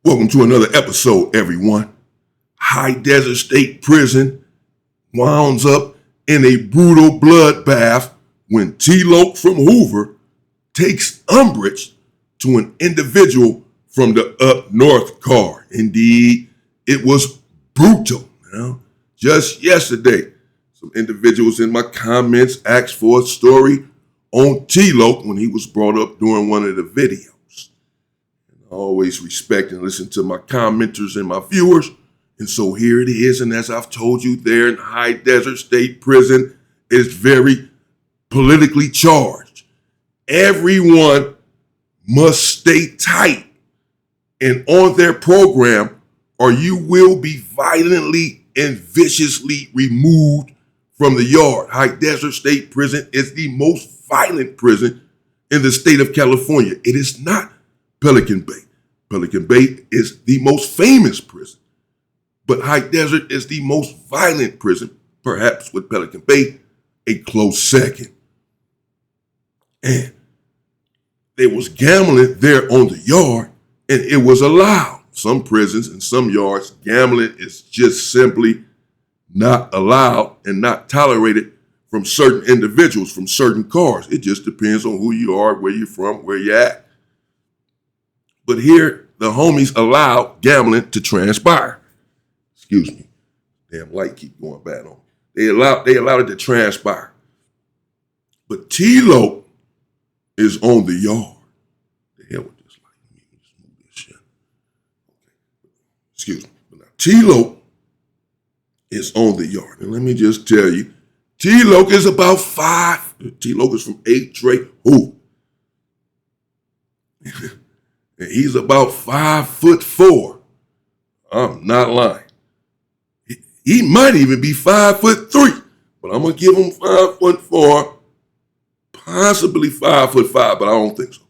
Welcome to another episode, everyone. High Desert State Prison wounds up in a brutal bloodbath when T-Loke from Hoover takes umbrage to an individual from the up north car. Indeed, it was brutal. Just yesterday, some individuals in my comments asked for a story on T-Loke when he was brought up during one of the videos. I always respect and listen to my commenters and my viewers. And so here it is. And as I've told you, there in High Desert State Prison is very politically charged. Everyone must stay tight and on their program, or you will be violently and viciously removed from the yard. High Desert State Prison is the most violent prison in the state of California. It is not Pelican Bay. Pelican Bay is the most famous prison, but High Desert is the most violent prison, perhaps with Pelican Bay a close second. And there was gambling there on the yard, and it was allowed. Some prisons and some yards, gambling is just simply not allowed and not tolerated from certain individuals, from certain cars. It just depends on who you are, where you're from, where you're at. But here, the homies allowed gambling to transpire. Excuse me. Damn light keep going bad on me. They allowed it to transpire. But T-Loke is on the yard. The hell with this light. Let me just move this shit. Excuse me. But now T-Loke is on the yard. And let me just tell you, T-Loke is about 5. T-Loke is from 8 Trey Hoover. And he's about 5'4". I'm not lying. He might even be 5'3", but I'm gonna give him 5'4", possibly 5'5", but I don't think so.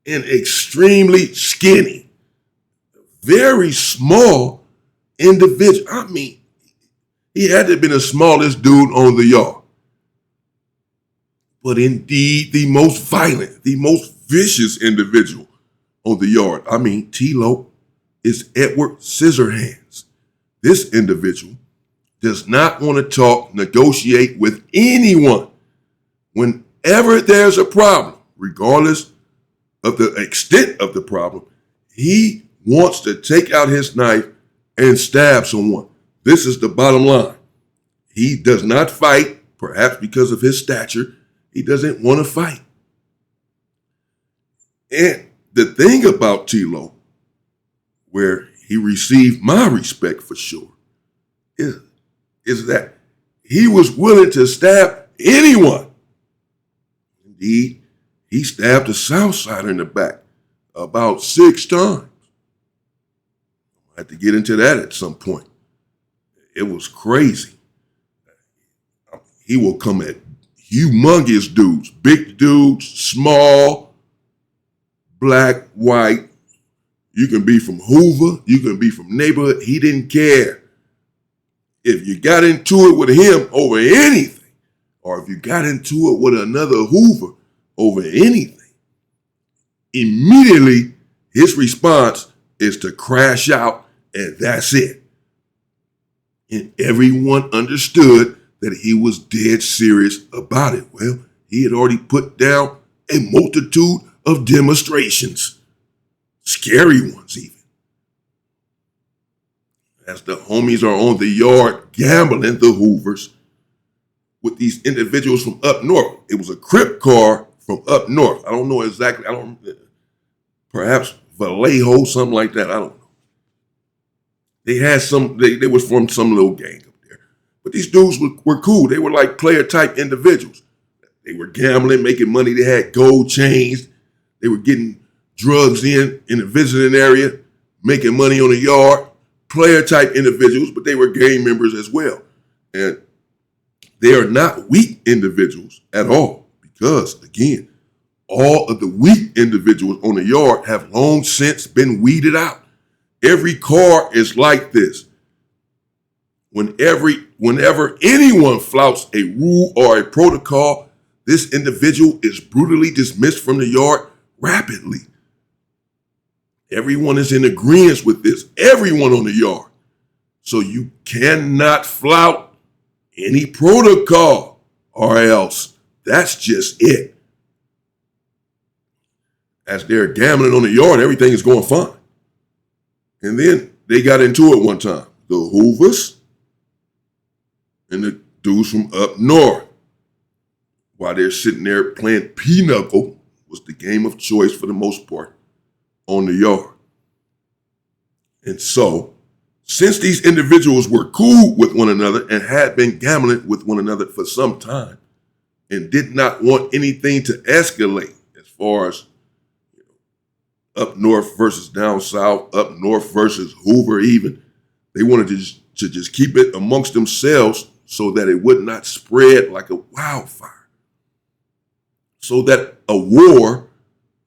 And extremely skinny, very small individual. I mean, he had to have been the smallest dude on the yard. But indeed, the most violent, the most vicious individual on the yard. I mean, T-Loke is Edward Scissorhands. This individual does not want to talk, negotiate with anyone. Whenever there's a problem, regardless of the extent of the problem, he wants to take out his knife and stab someone. This is the bottom line. He does not fight, perhaps because of his stature. He doesn't want to fight. And the thing about T-Loke, where he received my respect for sure, is that he was willing to stab anyone. Indeed, he stabbed a Southsider in the back about 6 times. I have to get into that at some point. It was crazy. He will come at humongous dudes, big dudes, small, black, white. You can be from Hoover, you can be from neighborhood. He didn't care. If you got into it with him over anything, or if you got into it with another Hoover over anything, immediately his response is to crash out, and that's it. And everyone understood that he was dead serious about it. Well, he had already put down a multitude of demonstrations, scary ones even. As the homies are on the yard gambling, the Hoovers, with these individuals from up north. It was a Crip car from up north. I don't know exactly. Perhaps Vallejo, something like that. I don't know. They had they was from some little gang up there. But these dudes were cool. They were like player type individuals. They were gambling, making money. They had gold chains. They were getting drugs in the visiting area, making money on the yard, player type individuals, but they were gang members as well. And they are not weak individuals at all because, again, all of the weak individuals on the yard have long since been weeded out. Every car is like this. Whenever anyone flouts a rule or a protocol, this individual is brutally dismissed from the yard rapidly. Everyone is in agreement with this. Everyone on the yard. So you cannot flout any protocol, or else that's just it. As they're gambling on the yard, everything is going fine. And then they got into it one time. The Hoovers and the dudes from up north. While they're sitting there playing pinochle, was the game of choice for the most part on the yard. And so, since these individuals were cool with one another and had been gambling with one another for some time and did not want anything to escalate as far as up north versus down south, up north versus Hoover even, they wanted to just keep it amongst themselves so that it would not spread like a wildfire, so that a war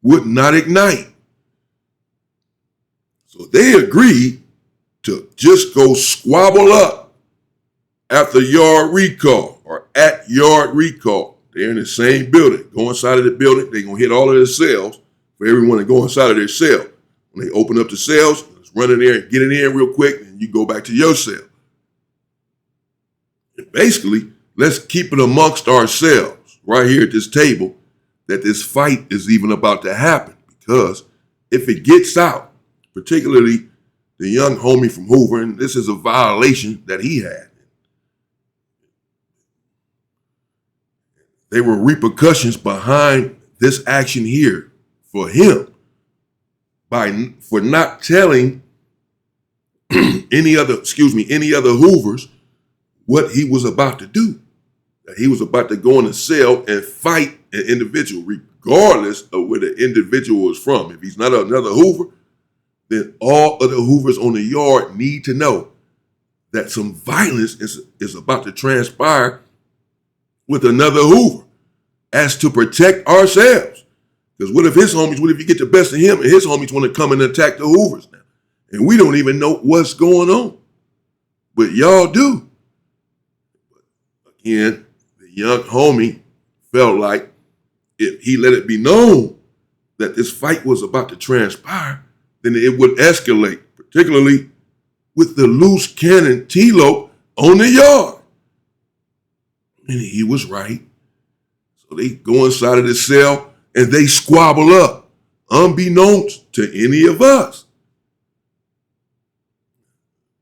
would not ignite. So they agreed to just go squabble up after yard recall or at yard recall. They're in the same building. Go inside of the building, they're going to hit all of their cells for everyone to go inside of their cell. When they open up the cells, just run in there and get in there real quick, and you go back to your cell. And basically, let's keep it amongst ourselves right here at this table that this fight is even about to happen. Because if it gets out, particularly the young homie from Hoover, and this is a violation that he had. There were repercussions behind this action here for him for not telling any other Hoovers what he was about to do. That he was about to go in a cell and fight an individual, regardless of where the individual is from. If he's not another Hoover, then all of the Hoovers on the yard need to know that some violence is about to transpire with another Hoover as to protect ourselves. Because what if you get the best of him and his homies want to come and attack the Hoovers now? And we don't even know what's going on. But y'all do. Again, the young homie felt like if he let it be known that this fight was about to transpire, then it would escalate, particularly with the loose cannon T-Lo on the yard. And he was right. So they go inside of the cell and they squabble up, unbeknownst to any of us.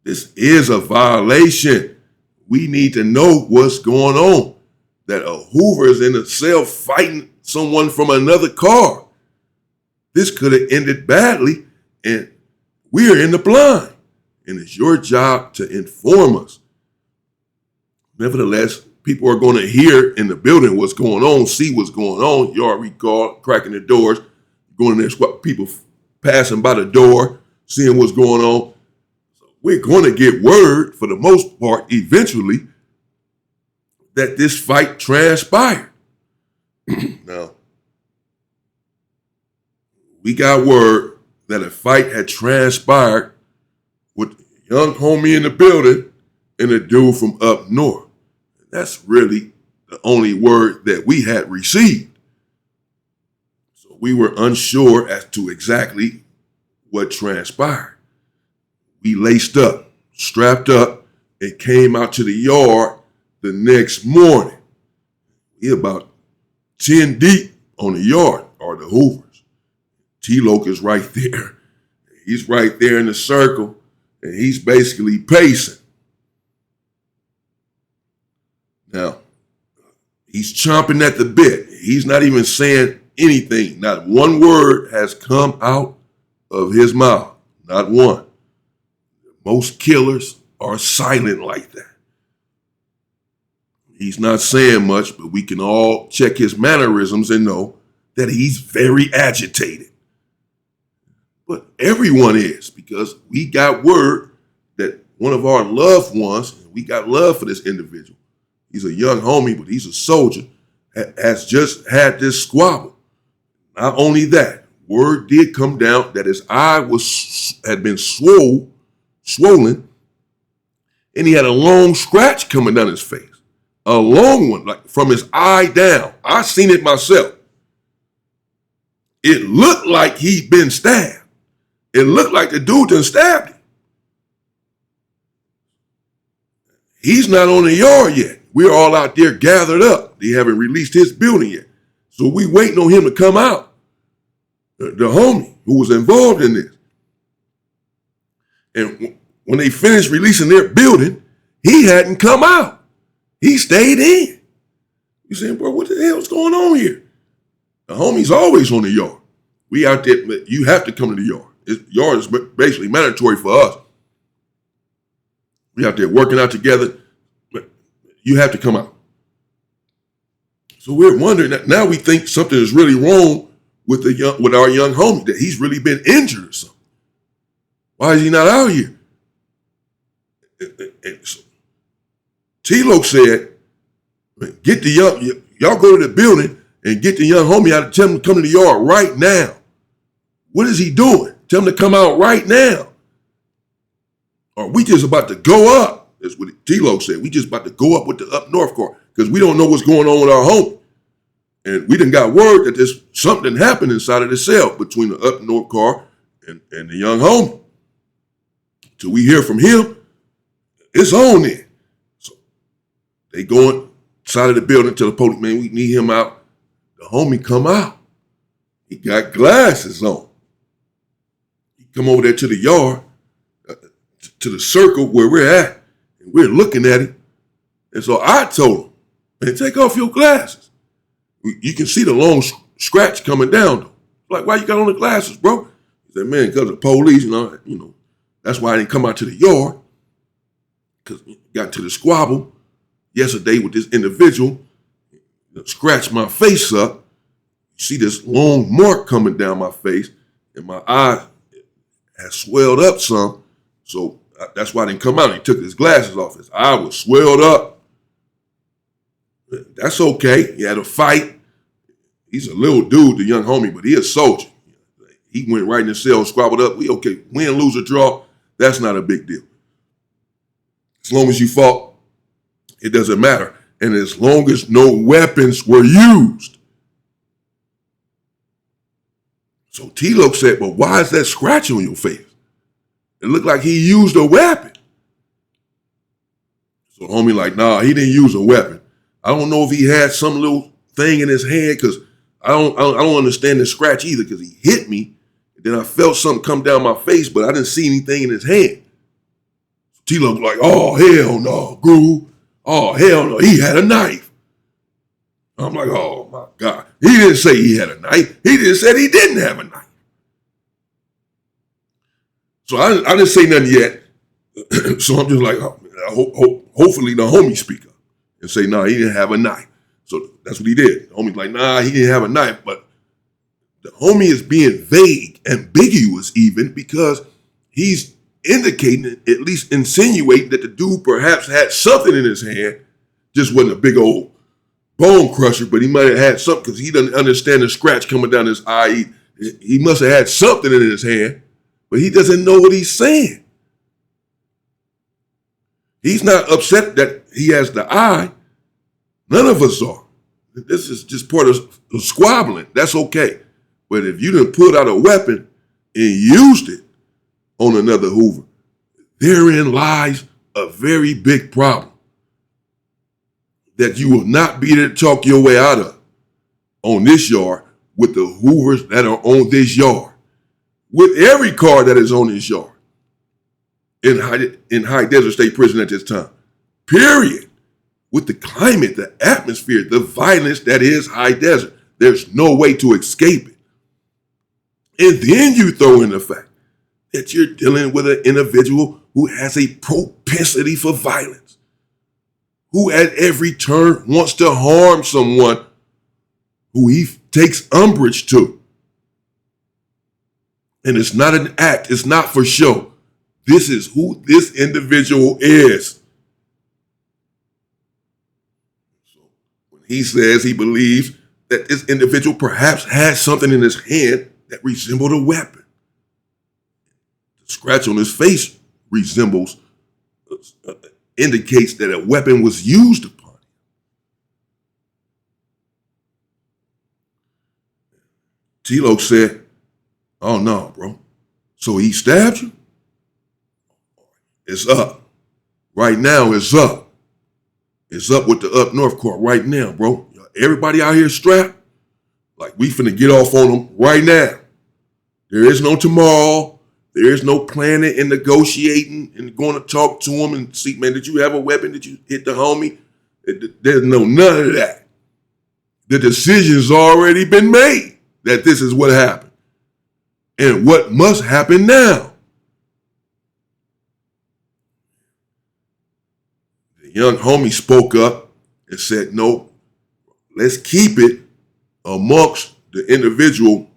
This is a violation. We need to know what's going on. That a Hoover is in a cell fighting someone from another car. This could have ended badly, and we're in the blind. And it's your job to inform us. Nevertheless, people are going to hear in the building what's going on, see what's going on. Yard recall, cracking the doors, going in there, people passing by the door, seeing what's going on. So we're going to get word, for the most part, eventually, that this fight transpired. Now, we got word that a fight had transpired with a young homie in the building and a dude from up north. That's really the only word that we had received. So we were unsure as to exactly what transpired. We laced up, strapped up, and came out to the yard the next morning. We about 10 deep on the yard, or the Hoovers. T-Lo is right there. He's right there in the circle, and he's basically pacing. Now, he's chomping at the bit. He's not even saying anything. Not one word has come out of his mouth. Not one. Most killers are silent like that. He's not saying much, but we can all check his mannerisms and know that he's very agitated. But everyone is, because we got word that one of our loved ones, and we got love for this individual. He's a young homie, but he's a soldier, has just had this squabble. Not only that, word did come down that his eye had been swollen, and he had a long scratch coming down his face. A long one, like from his eye down. I seen it myself. It looked like he'd been stabbed. It looked like the dude done stabbed him. He's not on the yard yet. We're all out there gathered up. They haven't released his building yet. So we waiting on him to come out. The homie who was involved in this. And when they finished releasing their building, he hadn't come out. He stayed in. You saying, bro, what the hell's going on here? The homie's always on the yard. We out there, you have to come to the yard. Yard is basically mandatory for us. We out there working out together, but you have to come out. So we're wondering that now we think something is really wrong with our young homie, that he's really been injured or something. Why is he not out here? And so T-Lo said, get the y'all go to the building and get the young homie out and tell him to come to the yard right now. What is he doing? Tell him to come out right now. Or we just about to go up. That's what T-Lo said. We just about to go up with the up north car because we don't know what's going on with our homie. And we done got word that there's something happened inside of the cell between the up north car and the young homie. Till we hear from him, it's on there. So they going inside of the building to the police, man, we need him out. The homie come out. He got glasses on. He come over there to the yard, to the circle where we're at, and we're looking at him. And so I told him, man, take off your glasses. You can see the long scratch coming down, though. Like, why you got on the glasses, bro? He said, man, because of the police, you know, that's why I didn't come out to the yard. Because got to the squabble yesterday with this individual, scratched my face up. You see this long mark coming down my face, and my eye has swelled up some. So that's why I didn't come out. He took his glasses off. His eye was swelled up. That's okay. He had a fight. He's a little dude, the young homie, but he a soldier. He went right in the cell, squabbled up. We okay. Win, lose, or draw, that's not a big deal. As long as you fought, it doesn't matter. And as long as no weapons were used. So T-Lo said, but why is that scratch on your face? It looked like he used a weapon. So the homie like, nah, he didn't use a weapon. I don't know if he had some little thing in his hand because I don't understand the scratch either because he hit me. And then I felt something come down my face, but I didn't see anything in his hand. So T-Lo was like, oh, hell no, Guru. Oh, hell no, he had a knife. I'm like, oh, my God. He didn't say he had a knife. He just said he didn't have a knife. So I didn't say nothing yet. So I'm just like, hopefully the homie speak up and say, nah, he didn't have a knife. So that's what he did. The homie's like, nah, he didn't have a knife. But the homie is being vague, ambiguous even, because he's indicating, at least insinuating, that the dude perhaps had something in his hand. Just wasn't a big old bone crusher, but he might have had something because he doesn't understand the scratch coming down his eye. He must have had something in his hand, but he doesn't know what he's saying. He's not upset that he has the eye. None of us are. This is just part of squabbling. That's okay. But if you done pulled out a weapon and used it on another Hoover, therein lies a very big problem that you will not be able to talk your way out of on this yard with the Hoovers that are on this yard, with every car that is on this yard in High Desert State Prison at this time, period. With the climate, the atmosphere, the violence that is High Desert, there's no way to escape it. And then you throw in the fact that you're dealing with an individual who has a propensity for violence, who at every turn wants to harm someone who he takes umbrage to. And it's not an act, it's not for show. This is who this individual is. So when he says he believes that this individual perhaps has something in his hand that resembled a weapon, the scratch on his face indicates that a weapon was used upon him. T-Lo said, oh no, bro. So he stabbed you? It's up. Right now, it's up. It's up with the up north court right now, bro. Everybody out here strapped? Like, we finna get off on them right now. There is no tomorrow. There is no planning and negotiating and going to talk to them and see, man, did you have a weapon? Did you hit the homie? There's none of that. The decision's already been made that this is what happened. And what must happen now? The young homie spoke up and said, no, let's keep it amongst the individual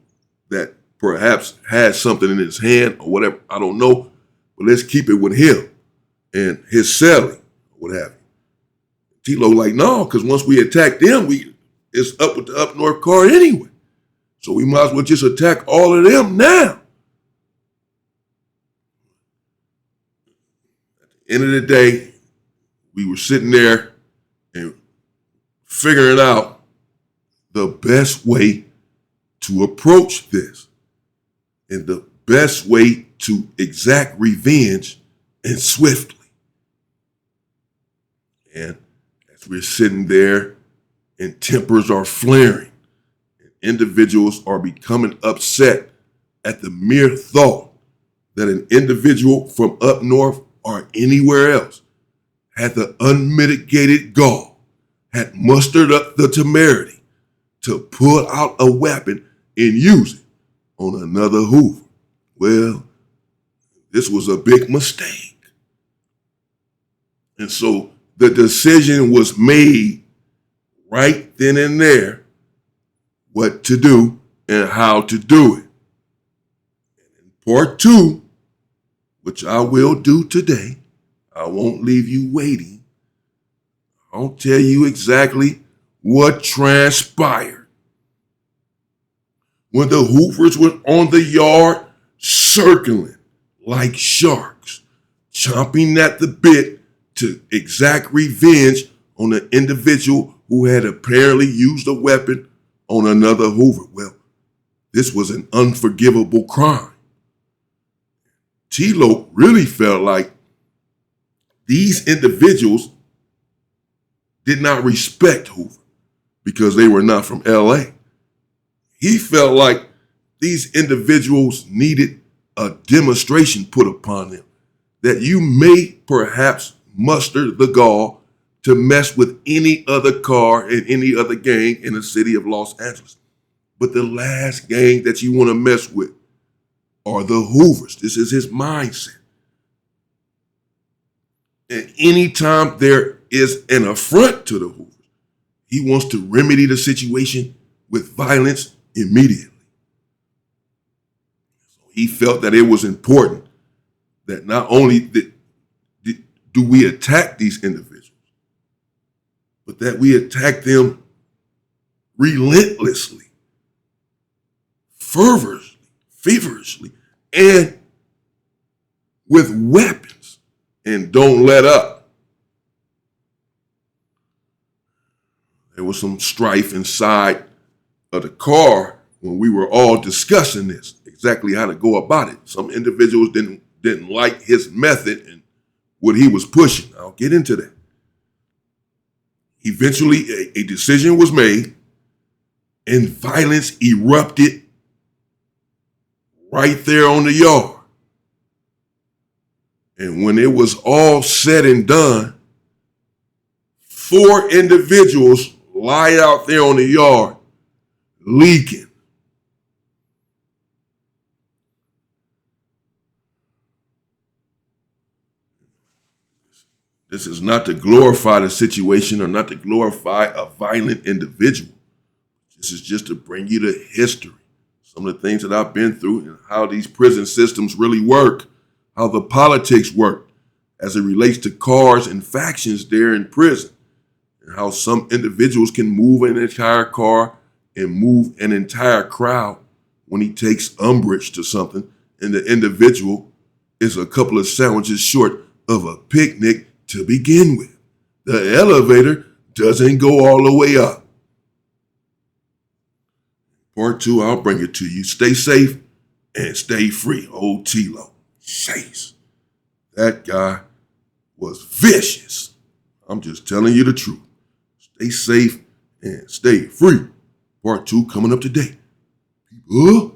that perhaps has something in his hand or whatever. I don't know. But let's keep it with him and his cellie, what have you. T-Lo like, no, because once we attack them, it's up with the up north card anyway. So we might as well just attack all of them now. At the end of the day, we were sitting there and figuring out the best way to approach this and the best way to exact revenge and swiftly. And as we're sitting there and tempers are flaring, and individuals are becoming upset at the mere thought that an individual from up north or anywhere else had the unmitigated gall, had mustered up the temerity to pull out a weapon and use it on another Hoover. Well, this was a big mistake. And so the decision was made right then and there what to do and how to do it. And in part 2, which I will do today, I won't leave you waiting. I'll tell you exactly what transpired when the Hoovers were on the yard circling like sharks, chomping at the bit to exact revenge on an individual who had apparently used a weapon on another Hoover. Well, this was an unforgivable crime. T-Lo really felt like these individuals did not respect Hoover because they were not from LA. He felt like these individuals needed a demonstration put upon them that you may perhaps muster the gall to mess with any other car and any other gang in the city of Los Angeles. But the last gang that you want to mess with are the Hoovers. This is his mindset. And anytime there is an affront to the Hoovers, he wants to remedy the situation with violence immediately. So he felt that it was important that not only do we attack these individuals, but that we attack them relentlessly, fervorously, feverishly, and with weapons, and don't let up. There was some strife inside of the car when we were all discussing this, exactly how to go about it. Some individuals didn't like his method and what he was pushing. I'll get into that. Eventually, a decision was made and violence erupted right there on the yard. And when it was all said and done, 4 individuals lie out there on the yard leaking. This is not to glorify the situation or not to glorify a violent individual. This is just to bring you the history, some of the things that I've been through and how these prison systems really work, how the politics work as it relates to cars and factions there in prison, and how some individuals can move an entire car and move an entire crowd when he takes umbrage to something and the individual is a couple of sandwiches short of a picnic to begin with. The elevator doesn't go all the way up. Part 2, I'll bring it to you. Stay safe, and stay free. Old T-Lo. Chase. That guy was vicious. I'm just telling you the truth. Stay safe and stay free. Part 2 coming up today. People.